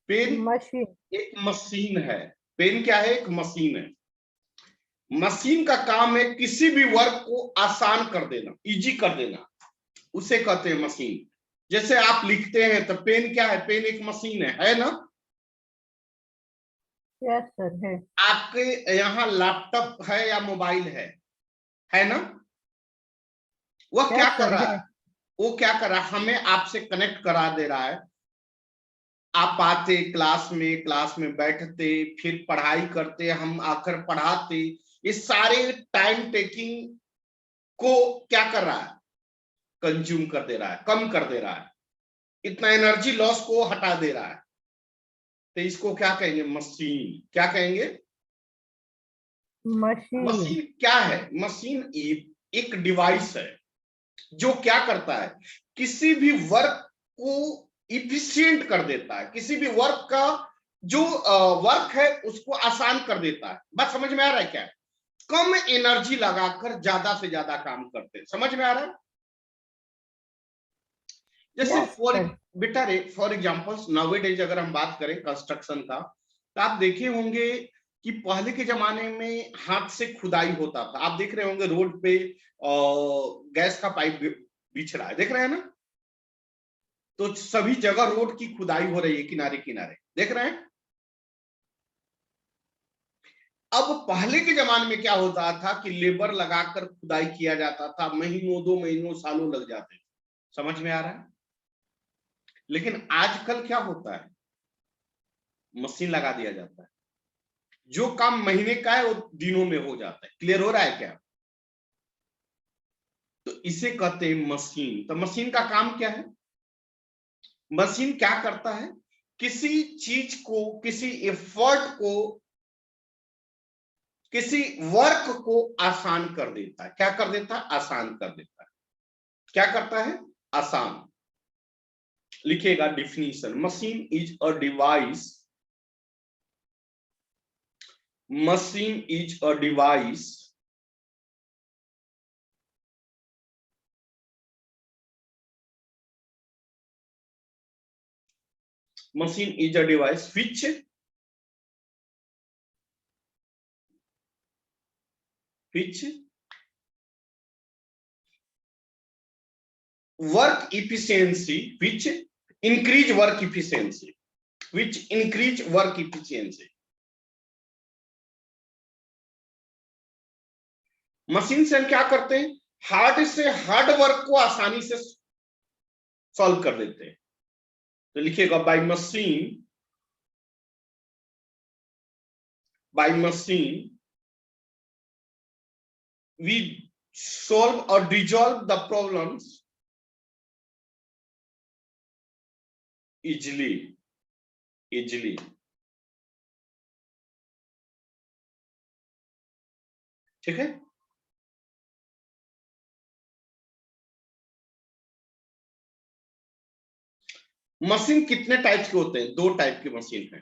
Pen machine. एक machine है। Pen क्या है? एक मशीन है। मशीन का काम है किसी भी वर्क को आसान कर देना, इजी कर देना, उसे कहते हैं मशीन। जैसे आप लिखते हैं तो पेन क्या है? पेन एक मशीन है ना? यस सर, है। आपके यहाँ लैपटॉप है या मोबाइल है ना? वह क्या यस कर सर, रहा है। है? वो क्या कर रहा है? हमें आपसे कनेक्ट करा दे रहा है। आप आते क्लास में बैठते, फिर पढ़ाई करते, हम आकर पढ़ाते। ये सारे टाइम टेकिंग को क्या कर रहा है? कंज्यूम कर दे रहा है, कम कर दे रहा है। इतना एनर्जी लॉस को हटा दे रहा है। तो इसको क्या कहेंगे? मशीन। क्या कहेंगे? मशीन। मशीन क्या है? मशीन एक डिवाइस है जो क्या करता है? किसी भी वर्क को इफिशिएंट कर देता है। किसी भी वर्क का जो वर्क है उसको आसान कर देता है। बात समझ में आ रहा है क्या? कम एनर्जी लगाकर ज्यादा से ज्यादा काम करते हैं। समझ में आ रहा है? जैसे यस सर। बेटा रे, फॉर एग्जाम्पल नाउअडेज अगर हम बात करें कंस्ट्रक्शन का, तो आप देखे होंगे कि पहले के जमाने में हाथ से खुदाई होता था। आप देख रहे होंगे रोड पे गैस का पाइप बिछ रहा है, देख रहे हैं ना? तो सभी जगह रोड की खुदाई हो रही है, किनारे किनारे, देख रहे हैं? अब पहले के जमाने में क्या होता था कि लेबर लगाकर खुदाई किया जाता था, महीनों 2 महीनों सालों लग जाते थे। समझ में आ रहा है? लेकिन आजकल क्या होता है? मशीन लगा दिया जाता है, जो काम महीने का है वो दिनों में हो जाता है। क्लियर हो रहा है क्या? तो इसे कहते हैं मशीन। तो मशीन का काम क्या है? मशीन क्या करता है? किसी चीज को, किसी एफर्ट को, किसी वर्क को आसान कर देता है। क्या कर देता है? आसान कर देता है। क्या करता है? आसान। लिखिएगा definition. Machine is a device. Machine is a device machine is a device which work efficiency, which increase work efficiency, which increase work efficiency. Machine से हम क्या करते हैं? हार्ड से हार्ड वर्क को आसानी से सॉल्व कर देते हैं। तो लिखिएगा by machine we solve or resolve the problems easily. ठीक है? मशीन कितने टाइप के होते हैं? 2 टाइप की मशीन है।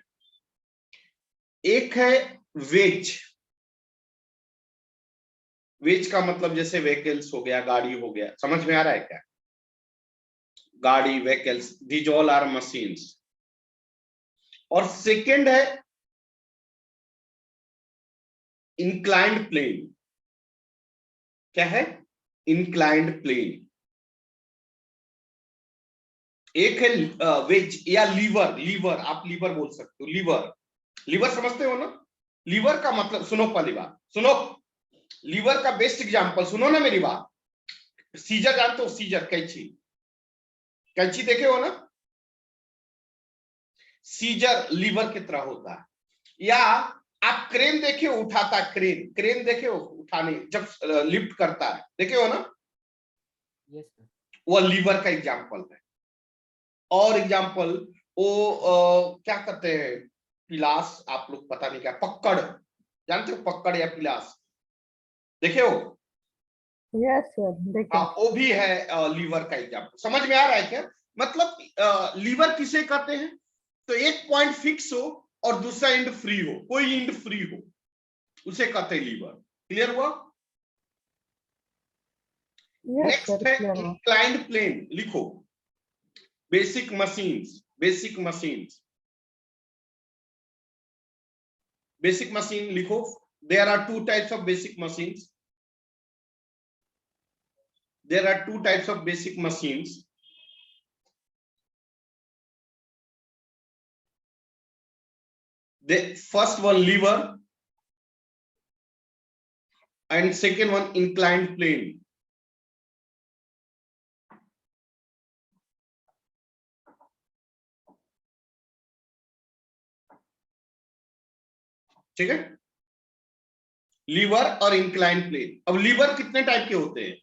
एक है वेज। वेज का मतलब जैसे व्हीकल्स हो गया, गाड़ी हो गया। समझ में आ रहा है क्या? गाड़ी, vehicles, these all are machines. और सेकंड है इंक्लाइंड प्लेन। क्या है? Inclined plane. एक है वेज या लीवर। लीवर, आप लीवर बोल सकते हो। लीवर, लीवर समझते हो ना? लीवर का मतलब, सुनो पहली बात सुनो, लीवर का बेस्ट एग्जांपल सुनो ना मेरी बात। सीजर जानते हो? सीजर, कैंची। कैंची देखे हो ना? सीजर लीवर की तरह होता है। या आप क्रेन देखे हो? उठाता है क्रेन। क्रेन देखे हो? उठाने जब लिफ्ट करता है, देखे हो ना? Yes sir. वो लीवर का एग्जांपल है। और एग्जांपल वो क्या कहते हैं, पिलास, आप लोग पता नहीं क्या, पक्कड़ जानते हो? पक्कड़ या पिलास देखे हो? यस सर, देखे। वो भी है लीवर का एग्जांपल। समझ में आ रहा है क्या? मतलब लीवर किसे कहते हैं? तो एक पॉइंट फिक्स हो और दूसरा एंड फ्री हो, कोई एंड फ्री हो, उसे कहते हैं लीवर। क्लियर हुआ? यस सर, नेक्स्ट है क्लियर हुआ। Inclined plane. लिखो basic machines. Basic machines basic machine लिखो. There are two types of basic machines. There are two types of basic machines. The first one lever and second one inclined plane. ठीक है, liver और incline plane. अब liver कितने type के होते हैं?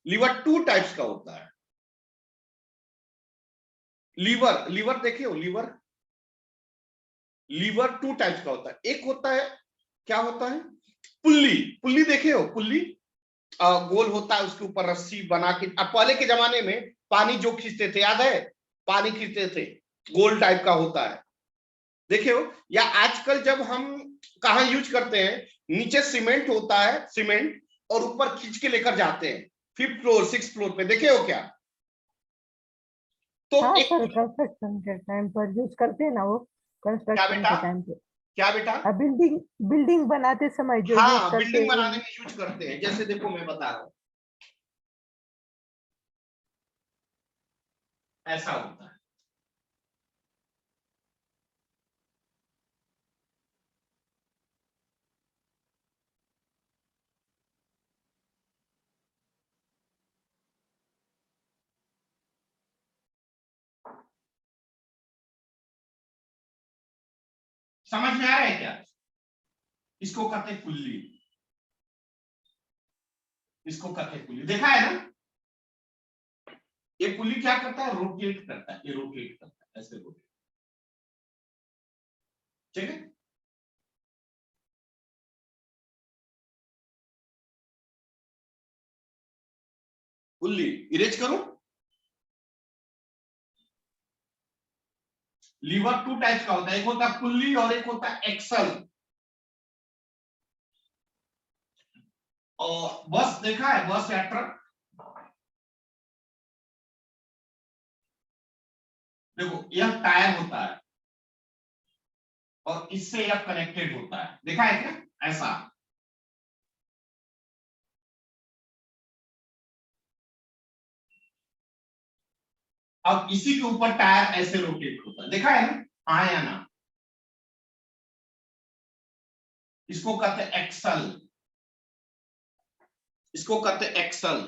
Liver two types का होता है. लीवर देखे हो? लीवर टू टाइप्स का होता है. एक होता है, क्या होता है? पुल्ली देखे हो? पुल्ली गोल होता है, उसके ऊपर रस्सी बना के. अब पहले के जमाने में पानी जो खींचते थे, याद है? पानी खींचते थे, गोल टाइप का होता है, देखे हो? या आजकल जब हम कहा यूज करते हैं, नीचे सीमेंट होता है, सीमेंट, और ऊपर खींच के लेकर जाते हैं 5th फ्लोर 6th फ्लोर पे, देखे हो क्या? तो हाँ एक, सर, कंस्ट्रक्शन के टाइम पर यूज करते हैं ना वो, कंस्ट्रक्शन के टाइम पे. क्या बेटा? बिल्डिंग बनाते समय जो यूज हाँ, करते बिल्डिंग हैं. बनाने में यूज करते हैं. जैसे देखो मैं बता रहा हूं, ऐसा होता है. समझ में आ रहा है क्या? इसको कहते हैं पुल्ली. इसको कहते हैं पुल्ली. देखा है ना? ये पुल्ली क्या करता है? रोटेट करता है. ये रोटेट करता है, ऐसे रोटेट. ठीक है, पुल्ली इरेज करो. लीवर टू टाइप्स का होता है. एक होता है पुल्ली और एक होता है एक्सल. और बस देखा है? बस या ट्रक, देखो यह टायर होता है और इससे यह कनेक्टेड होता है. देखा है क्या? ऐसा. अब इसी के ऊपर टायर ऐसे रोटेट होता है. देखा है ना? हाँ या ना? इसको कहते हैं एक्सल. इसको कहते हैं एक्सल.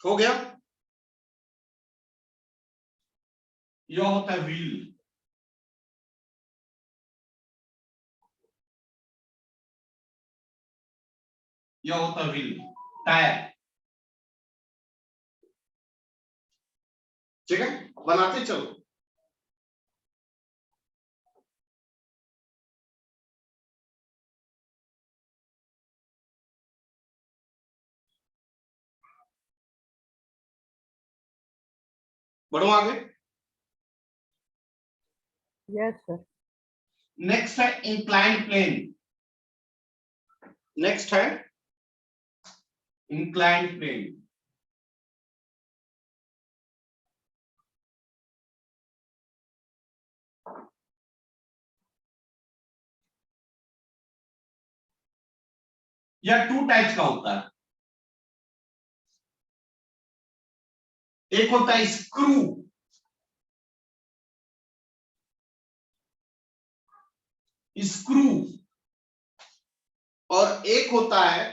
हो गया? यह होता है व्हील. यह होता है व्हील, टायर. ठीक है, बनाते चलो. बढ़ो आगे. Yes sir. नेक्स्ट है इंक्लाइंड प्लेन. नेक्स्ट है इंक्लाइंड प्लेन. यह टू टाइप्स का होता है. एक होता है स्क्रू. स्क्रू. और एक होता है,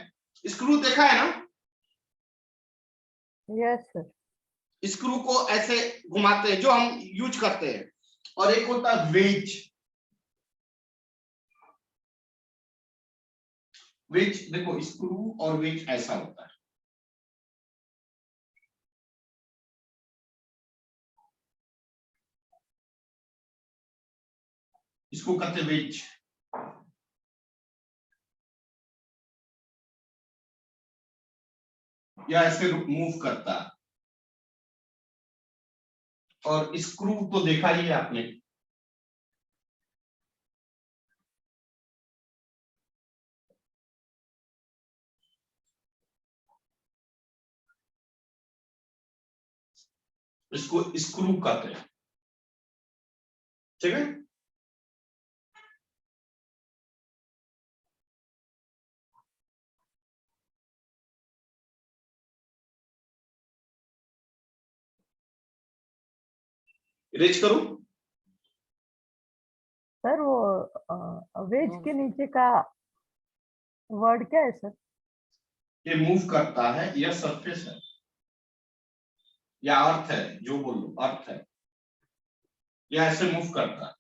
स्क्रू देखा है ना? Yes sir. स्क्रू को ऐसे घुमाते हैं, जो हम यूज करते हैं. और एक होता है वेज. वेज देखो, स्क्रू और वेज ऐसा होता है. इसको कहते हैं वेज. या ऐसे मूव करता है. और स्क्रू तो देखा ही है आपने. इसको स्क्रू कहते हैं, ठीक है। इरेज करूं? सर वो वेज के नीचे का वर्ड क्या है सर? ये मूव करता है या सरफेस है या अर्थ है, जो बोल लो अर्थ है, या ऐसे मूव करता है।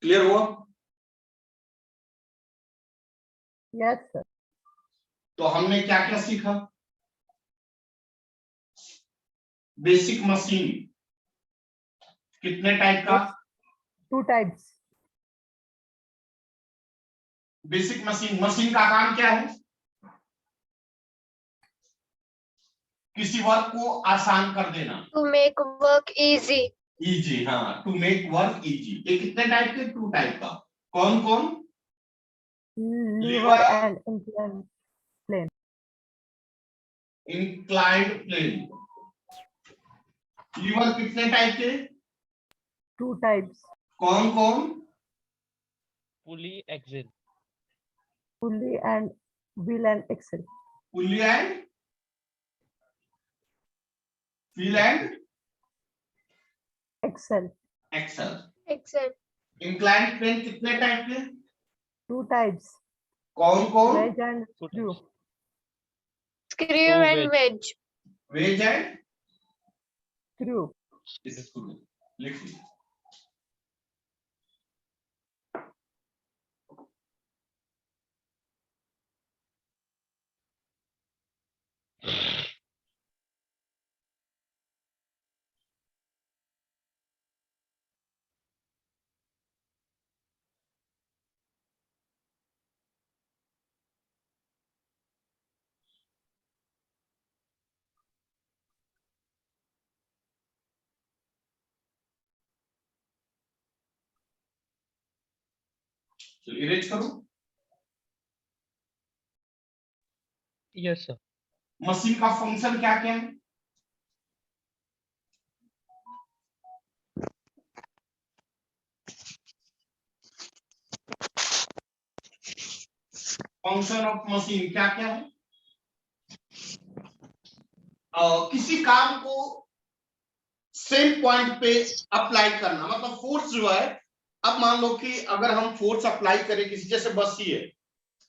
क्लियर हुआ? Yes sir. तो हमने क्या क्या सीखा? बेसिक मशीन कितने टाइप का? 2 टाइप्स। बेसिक मशीन, मशीन का काम क्या है? किसी वर्क को आसान कर देना, to make work easy. Easy, हाँ, टू मेक वर्क इजी। ये कितने टाइप के? 2 टाइप का। कौन कौन? Lever and inclined plane. Inclined plane. Lever कितने टाइप के? 2 टाइप्स। कौन कौन? Pulley axle. Pulley and wheel and axle. Pulley and wheel and axle. Axle. Excel. Inclined plane कितने टाइप के? 2 टाइप्स। कौन कौन? Wedge and Two screw. types. Screw Two and wedge. Wedge and screw. Screw. लिख लीजिए। चलिए erase करो। Yes, sir. Machine का function क्या क्या है? फंक्शन ऑफ मशीन क्या क्या है? किसी काम को सेम पॉइंट पे अप्लाई करना, मतलब फोर्स जो है, अब मान लो कि अगर हम फोर्स अप्लाई करें किसी, जैसे बस ही है,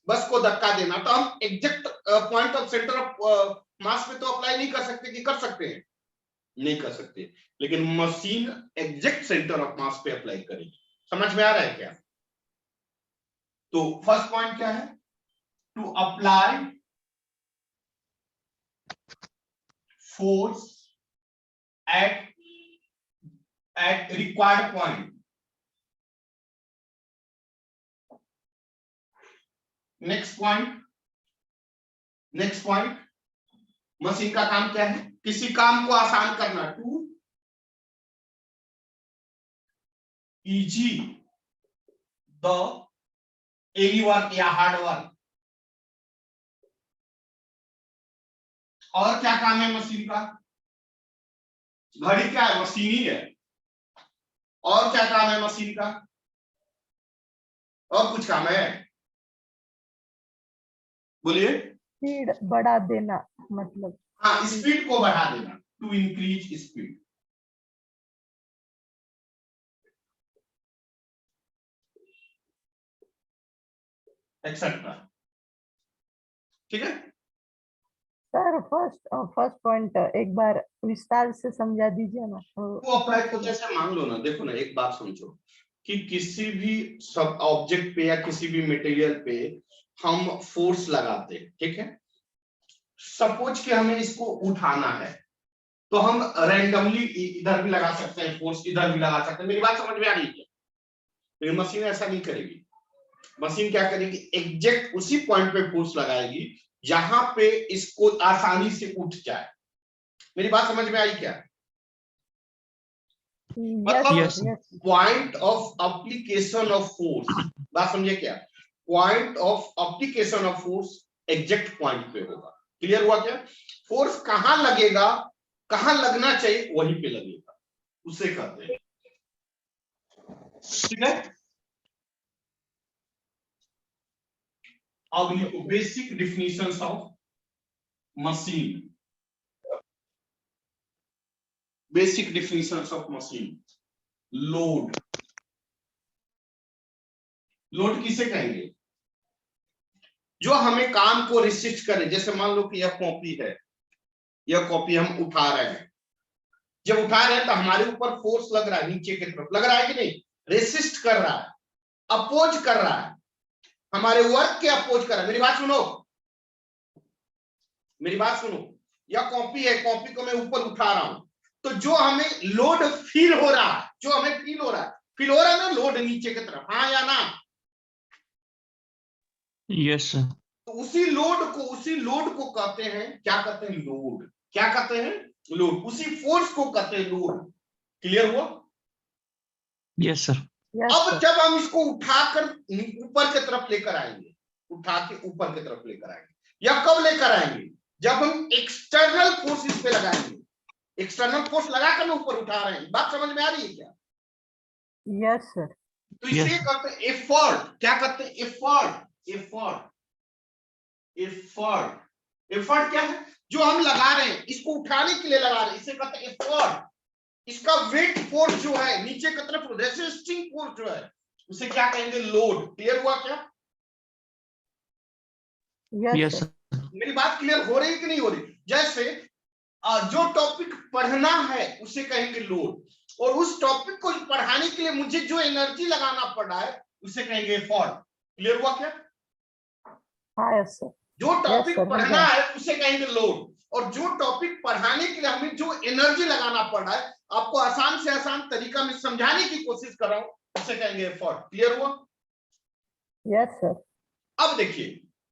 बस को धक्का देना, तो हम exact point of centre of mass पे तो अप्लाई नहीं कर सकते, कि कर सकते हैं? नहीं कर सकते। लेकिन machine exact centre of mass पे अप्लाई करेगी। समझ में आ रहा है क्या? तो फर्स्ट पॉइंट क्या है? To apply force at required point. Next point, machine का काम क्या है? किसी काम को आसान करना, to easy the any work या हार्ड वर्क। और क्या काम है मशीन का? घड़ी क्या है? मशीन ही है। और क्या काम है मशीन का? और कुछ काम है? बोलिए। स्पीड बढ़ा देना, मतलब हाँ, स्पीड को बढ़ा देना, टू इंक्रीज स्पीड। एक्सेट्रा। ठीक है सर। फर्स्ट पॉइंट एक बार विस्तार से समझा दीजिए ना। वो अप्लाई को जैसे मान लो ना, देखो ना, एक बात समझो कि किसी भी सब ऑब्जेक्ट पे या किसी भी मटेरियल पे हम फोर्स लगाते हैं, ठीक है। सपोज कि हमें इसको उठाना है, तो हम रैंडमली इधर भी लगा सकते हैं फोर्स, इधर भी लगा सकते हैं। मेरी बात समझ में आ रही है? लेकिन मशीन ऐसा नहीं करेगी। मशीन क्या करेगी? एग्जैक्ट उसी पॉइंट पे फोर्स लगाएगी जहां पे इसको आसानी से उठ जाए। मेरी बात समझ में आई क्या? मतलब yes. Point of application of force. बात समझे क्या? Point of application of force exact point पे होगा। क्लियर हुआ क्या? फोर्स कहां लगेगा, कहां लगना चाहिए वहीं पे लगेगा, उसे कहते हैं। ठीक है, अब लिखो basic definitions of machine. Basic definitions of machine. Load, load किसे कहेंगे? जो हमें काम को रिसिस्ट करे। जैसे मान लो कि यह कॉपी है, यह कॉपी हम उठा रहे हैं, जब उठा रहे हैं तो हमारे ऊपर फोर्स लग रहा है, नीचे की तरफ लग रहा है कि नहीं? रेसिस्ट कर रहा है, अपोज कर रहा है, हमारे वर्क के अपोज कर रहा है। मेरी बात सुनो, मेरी बात सुनो, यह कॉपी है, कॉपी को मैं ऊपर उठा रहा हूं, तो जो हमें लोड फील हो रहा है, जो हमें फील हो रहा है, फील हो रहा है ना लोड नीचे की तरफ, हाँ या ना? Yes sir. तो उसी लोड को कहते हैं, क्या कहते हैं? लोड। क्या कहते हैं? लोड। उसी फोर्स को कहते हैं लोड। क्लियर हुआ? Yes sir. अब जब हम इसको उठाकर ऊपर की तरफ लेकर आएंगे, उठा के ऊपर की तरफ लेकर आएंगे, या कब लेकर आएंगे? जब हम एक्सटर्नल फोर्स इस पे लगाएंगे। एक्सटर्नल फोर्स लगाकर ना ऊपर उठा रहे हैं। बात समझ में आ रही है क्या? Yes sir. तो इसे कहते हैं एफर्ट। क्या कहते हैं? एफर्ट। एफर्ट, एफर्ट, एफर्ट क्या है? जो हम लगा रहे हैं, इसको उठाने के लिए लगा रहे हैं, इसे कहते हैं एफर्ट। इसका वेट फोर्स जो है नीचे की तरफ, रेसिस्टिंग फोर्स जो है, उसे क्या कहेंगे? लोड। क्लियर हुआ क्या? Yes sir. मेरी बात क्लियर हो रही कि नहीं हो रही? जैसे जो टॉपिक पढ़ना है उसे कहेंगे लोड, और उस टॉपिक को पढ़ाने के लिए मुझे जो एनर्जी लगाना पड़ रहा है उसे कहेंगे एफर्ट। क्लियर हुआ क्या? हाँ यस सर। जो टॉपिक sir, पढ़ना है उसे कहेंगे लोड, और जो टॉपिक पढ़ाने के लिए हमें जो एनर्जी लगाना पड़ रहा है, आपको आसान से आसान तरीका में समझाने की कोशिश कर रहा हूं, उसे कहेंगे एफर्ट। क्लियर हुआ? Yes sir. अब देखिए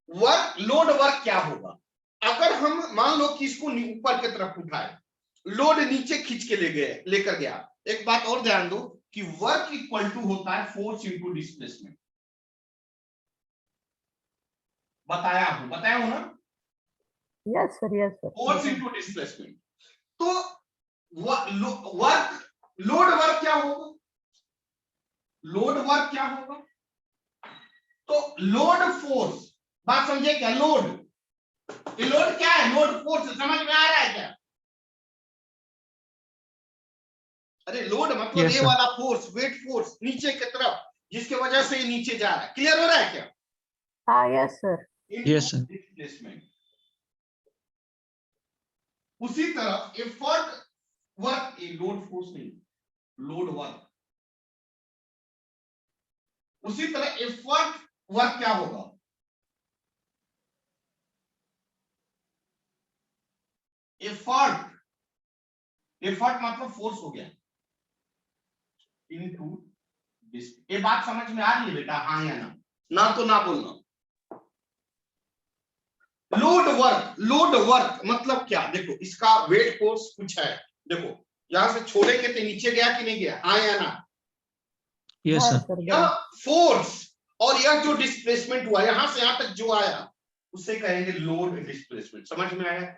वर्क, लोड वर्क क्या होगा? अगर हम मान लो कि इसको ऊपर की तरफ उठाए, लोड नीचे खींच के लेकर गया। एक बात और ध्यान दो कि वर्क इक्वल टू होता है फोर्स इंटू डिस्प्लेसमेंट। बताया हूं ना? Yes sir. Yes sir. Force into displacement. तो वर्क, लोड वर्क क्या होगा? लोड वर्क क्या होगा? तो लोड फोर्स, बात समझे क्या? लोड, ये लोड क्या है? Load force. समझ में आ रहा है क्या? अरे लोड मतलब ये वाला फोर्स, वेट फोर्स नीचे की तरफ, जिसके वजह से ये नीचे जा रहा है। क्लियर हो रहा है क्या? हाँ yes sir. Yes sir. Displacement. उसी तरह एफर्ट वर्क, ये लोड फोर्स नहीं, लोड वर्क। उसी तरह एफर्ट वर्क क्या होगा? एफर्ट, एफर्ट मतलब फोर्स हो गया इनटू डिस्टेंस। ये बात समझ में आ रही है बेटा? हाँ या ना? ना तो ना बोलना। लोड वर्क, लोड वर्क मतलब क्या? देखो इसका वेट फोर्स कुछ है, देखो यहां से छोड़ेंगे तो नीचे गया कि नहीं गया? हाँ या ना? Yes sir. यह फोर्स और यह जो डिस्प्लेसमेंट हुआ यहां से यहां तक जो आया, उसे कहेंगे लोड डिस्प्लेसमेंट। समझ में आया?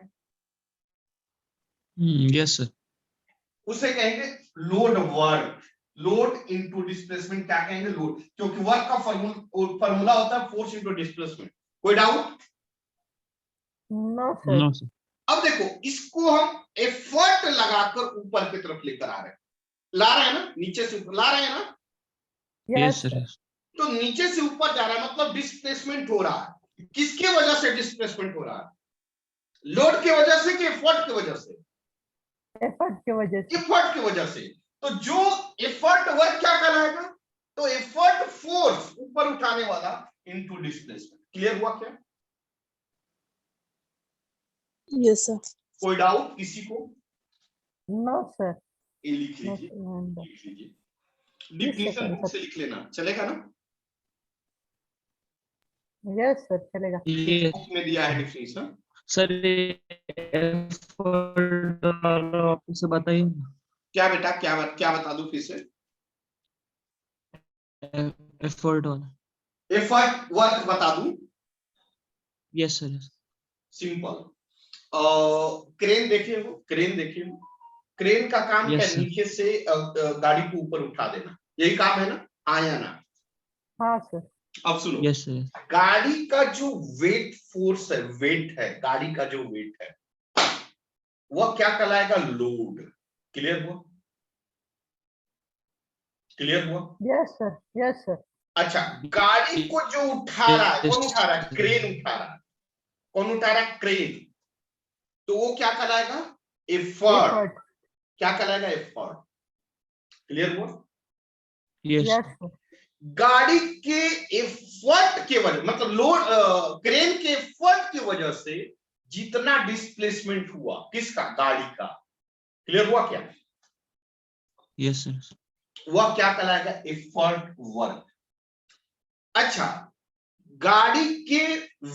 Yes sir. उसे कहेंगे load work. Load into displacement क्या कहेंगे? लोड, क्योंकि वर्क का फॉर्मूला होता है फोर्स इंटू डिस्प्लेसमेंट। कोई doubt? No sir. No sir. अब देखो इसको हम एफर्ट लगाकर ऊपर की तरफ लेकर आ रहे हैं, ला रहे हैं ना, नीचे से ऊपर ला रहे हैं ना? Yes sir. तो नीचे से ऊपर जा रहा है मतलब डिस्प्लेसमेंट हो रहा है। किसकी वजह से डिस्प्लेसमेंट हो रहा है? लोड की वजह से कि एफर्ट की वजह से? एफर्ट की वजह से। एफर्ट की वजह से। तो जो एफर्ट वर्क क्या कहलाएगा? तो एफर्ट फोर्स ऊपर उठाने वाला इनटू डिस्प्लेसमेंट। क्लियर हुआ क्या? Yes sir. कोई डाउट किसी को? No sir. ये लिख लीजिए, लिख लीजिए, डिफिनीशन बुक से लिख लेना, चलेगा ना? यस सर चलेगा। बुक में दिया है डिफिनीशन। सर वापस से बताइए। क्या बेटा, क्या बता दूं फिर से? एफर्ट वाला। एफर्ट वर्क बता दूं, Yes, sir. Yes. Simple. Crane देखे हो, क्रेन देखे हो, क्रेन का काम क्या Yes, है? sir. नीचे से गाड़ी को ऊपर उठा देना, यही काम है ना, हाँ या ना? हाँ सर। अब सुनो, Yes, sir. गाड़ी का जो वेट फोर्स है, वेट है, गाड़ी का जो वेट है, वह क्या कहलाएगा? लोड। क्लियर हुआ? क्लियर हुआ? Yes sir, yes sir. अच्छा, गाड़ी को जो उठा रहा है, कौन उठा रहा है? क्रेन उठा रहा है। कौन उठा रहा है? क्रेन। तो वो क्या कहलाएगा? एफर्ट। एफर्ट। क्या कहलाएगा? एफर्ट। क्लियर हुआ? Yes. Yes sir. गाड़ी के एफर्ट के वजह, मतलब लोड, क्रेन के एफर्ट की वजह से जितना डिस्प्लेसमेंट हुआ, किसका? गाड़ी का। क्लियर हुआ क्या? Yes, sir. वह क्या कहलाएगा? Effort work. अच्छा, गाड़ी के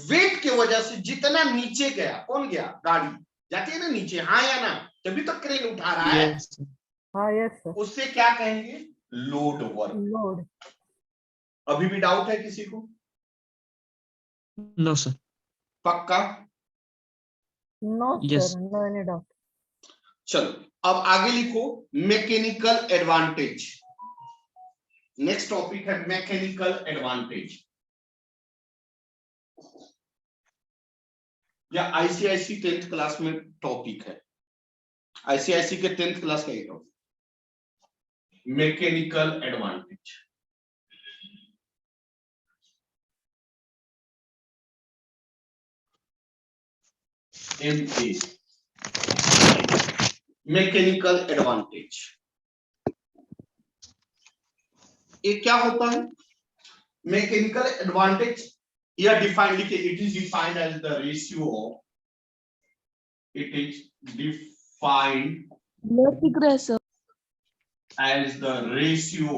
वेट की वजह से जितना नीचे गया, कौन गया? गाड़ी जाती है ना नीचे, हाँ या ना? तभी तो क्रेन उठा रहा है। Yes, sir. हाँ यस सर। उससे क्या कहेंगे? Load work. लोड। अभी भी डाउट है किसी को? No, sir. पक्का? No Yes. Sir, no any doubt. चलो, अब आगे लिखो मैकेनिकल एडवांटेज। नेक्स्ट टॉपिक है मैकेनिकल एडवांटेज, या आईसीआईसी 10th क्लास में टॉपिक है, आईसीआईसी के 10th क्लास का ये topic, mechanical advantage. MA, mechanical advantage. ये क्या होता है? मैकेनिकल एडवांटेज या डिफाइन लिखे, it is defined as the ratio of, it is defined as the ratio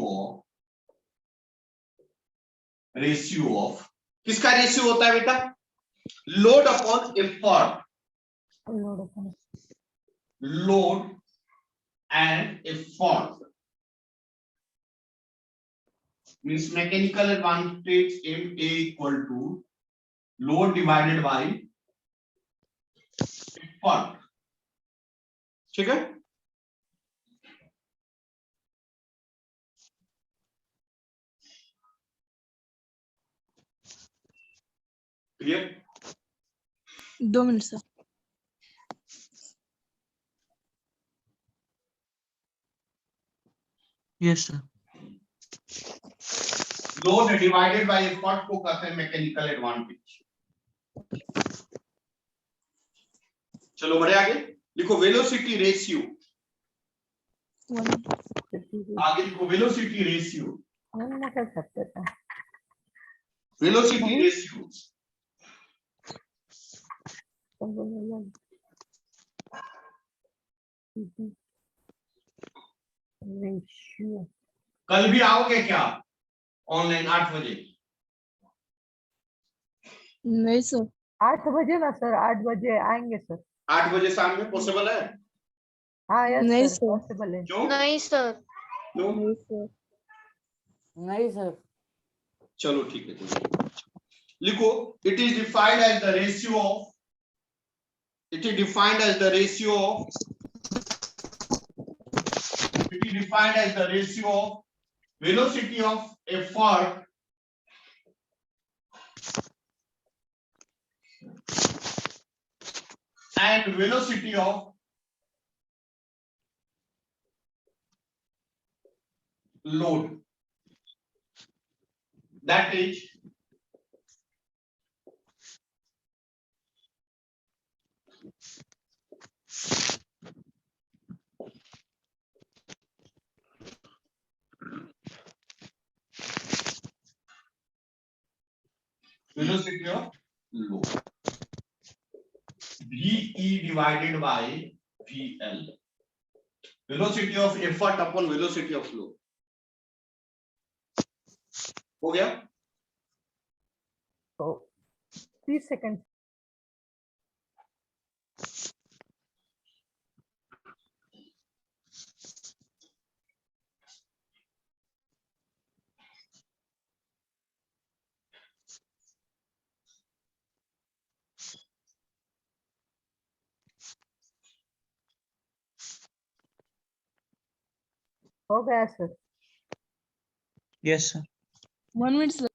of, किसका रेशियो होता है बेटा? Load upon effort, load and effort, means mechanical advantage MA equal to load divided by effort। ठीक है? Clear? 2 minute sir. Yes, sir. Load divided by effort को कहते हैं mechanical advantage. चलो बढ़े आगे, लिखो वेलोसिटी रेशियो। आगे लिखो वेलोसिटी रेशियो, कर सकते थे। Velocity ratio. रेशियो। कल भी आओगे क्या ऑनलाइन 8 बजे? नहीं सर। 8 बजे ना सर, 8 बजे आएंगे सर। 8 बजे शाम में पॉसिबल है? हाँ यस नहीं सर, सर। पॉसिबल है। क्यों? नहीं सर। क्यों? नहीं सर। नहीं सर। चलो ठीक है, कोई लिखो, it is defined as the ratio of, it is defined as the ratio of, it is defined as the ratio of velocity of effort and velocity of load, that is velocity of load, VE divided by VL, velocity of effort upon velocity of load। हो गया? तो 30 second. हो गया sir. Yes, sir. 1 minute, sir.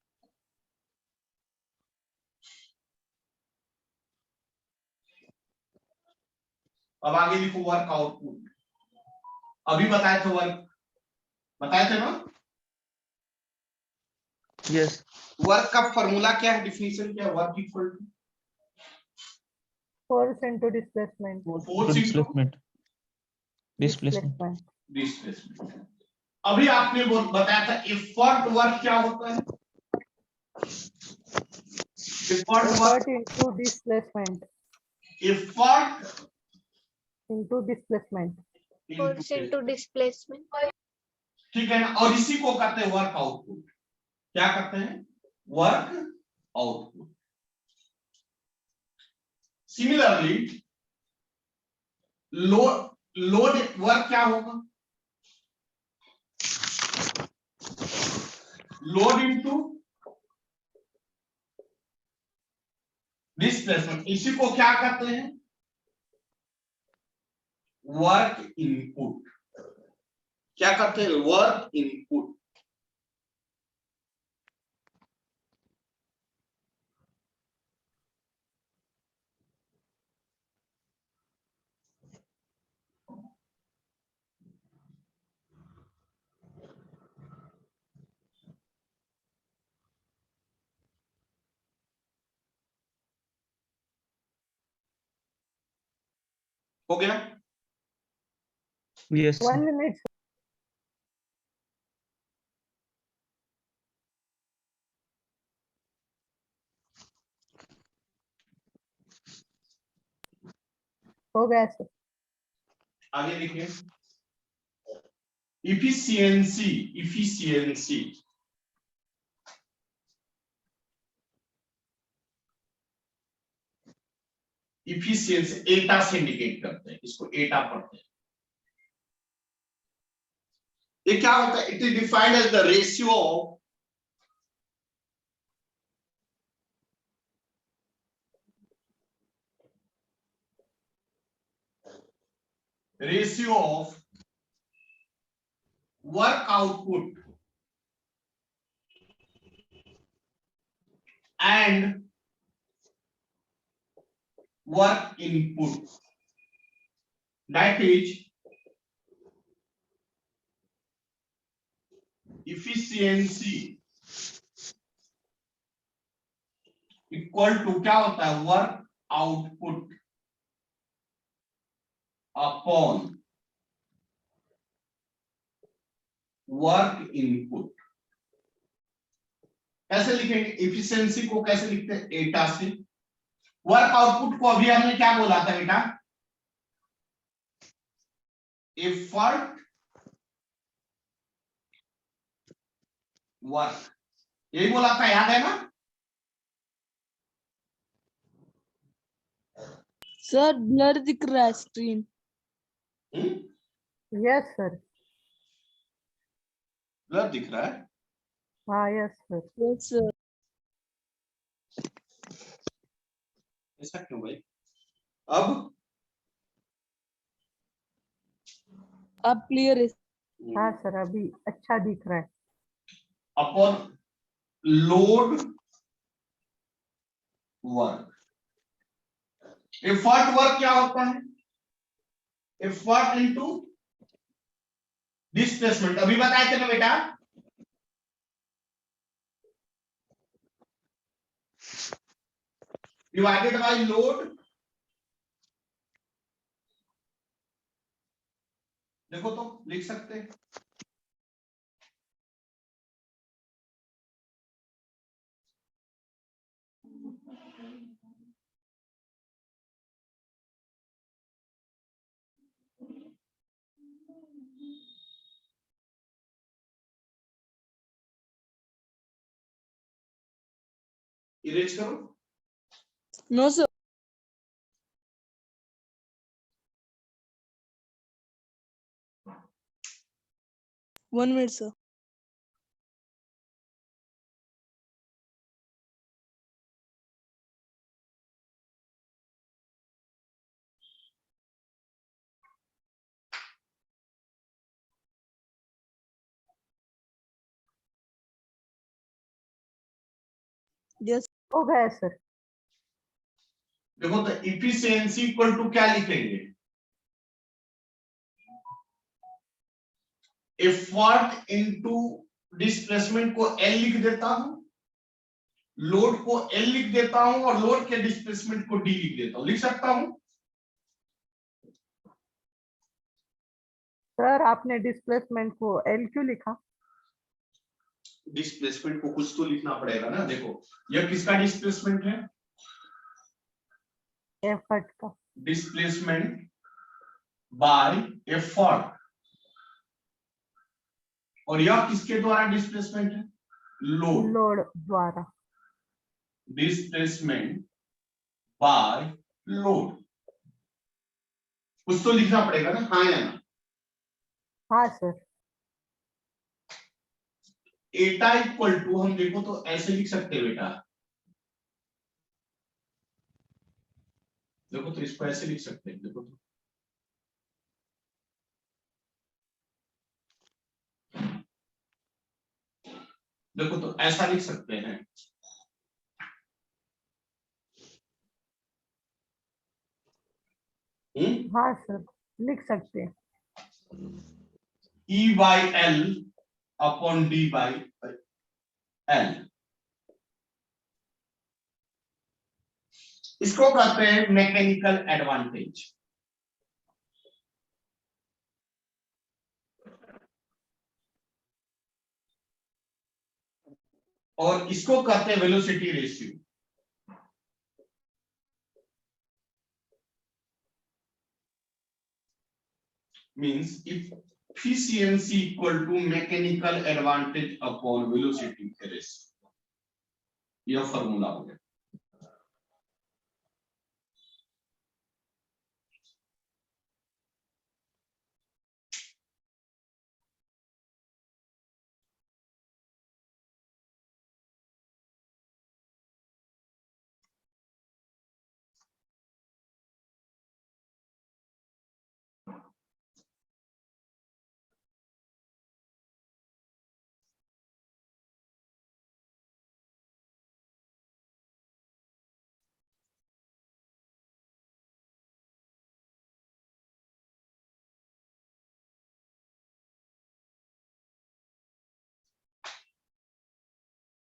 अब आगे लिखो work output. अभी बताए थे ना. Yes. वर्क का फॉर्मूला क्या है, डिफिनीशन क्या है? Work equal to Force into displacement. Force into Displacement. Displacement. अभी आपने बताया था एफर्ट वर्क क्या होता है. Effort work, Effort into displacement. Effort Into displacement. Force into displacement. ठीक है ना. और इसी को कहते हैं वर्क आउटपुट. क्या कहते हैं? Work output. Similarly load work क्या होगा? Load into displacement. इसी को क्या कहते हैं? Work input. क्या कहते हैं? Work input. हो गया. Yes, 1 sir. minute. हो गया सर. आगे देखिए. इफिशियंसी. इफिशियंसी इफिशियंसी एटा से इंडिकेट करते हैं. इसको एटा पढ़ते हैं. ये क्या होता है? It is defined as the ratio of work output and work input. That is efficiency equal to क्या होता है? Work output upon work input. कैसे लिखेंगे इफिशियंसी को? कैसे लिखते हैं? एटा से. वर्क आउटपुट को अभी हमने क्या बोला था बेटा? Effort work. यही बोला था, याद है ना? Sir, blur दिख रहा है screen. Yes sir. ब्लर दिख रहा है. हाँ yes sir. Yes, sir. ऐसा क्यों भाई? अब clear है. हाँ सर अभी अच्छा दिख रहा है. Upon load work. Effort work क्या होता है? Effort into displacement. अभी बताए थे ना बेटा. Divided by load. देखो तो लिख सकते हैं. इरेज करो. No, sir. 1 minute, sir. Yes. हो गया सर। देखो तो इफिशियंसी इक्वल टू क्या लिखेंगे, एफर्ट इनटू डिस्प्लेसमेंट को एल लिख देता हूं, लोड को एल लिख देता हूं और लोड के डिस्प्लेसमेंट को डी लिख देता हूं, लिख सकता हूं। सर आपने डिस्प्लेसमेंट को एल क्यों लिखा? डिस्प्लेसमेंट को कुछ तो लिखना पड़ेगा ना। देखो यह किसका डिस्प्लेसमेंट है, एफर्ट का। डिस्प्लेसमेंट बाय एफर्ट, और यह किसके द्वारा डिस्प्लेसमेंट है, लोड। लोड द्वारा। डिस्प्लेसमेंट बाय लोड, कुछ तो लिखना पड़ेगा ना, हाँ या ना। हाँ सर। एटा इक्वल टू, हम देखो तो ऐसे लिख सकते हैं बेटा, देखो तो इसको ऐसे लिख सकते हैं, देखो तो देखो तो ऐसा लिख सकते हैं, हाँ सर लिख सकते हैं। E by L upon D by L, इसको कहते हैं मैकेनिकल एडवांटेज, और इसको कहते हैं velocity ratio. Means efficiency equal to mechanical advantage upon velocity ratio, यह फॉर्मूला हो गया।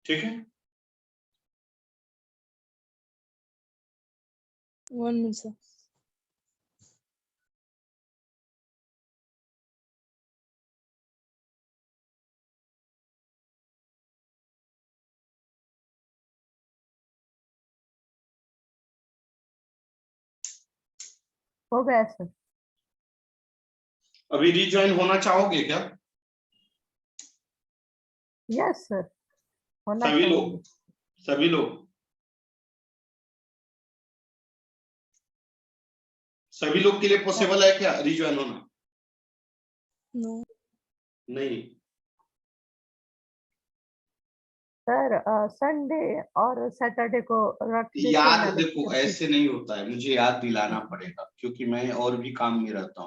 ठीक है, 1 minute, sir. हो गया सर। अभी रिज्वाइन होना चाहोगे क्या, यस सर होना सभी चाहिए। लोग, सभी लोग, सभी लोग के लिए पॉसिबल है क्या रिज्वाइन होना? No. नहीं, सर संडे और सैटरडे को रख देते हैं याद ना देखो लेक्चर। ऐसे नहीं होता है, मुझे याद दिलाना पड़ेगा क्योंकि मैं और भी काम में रहता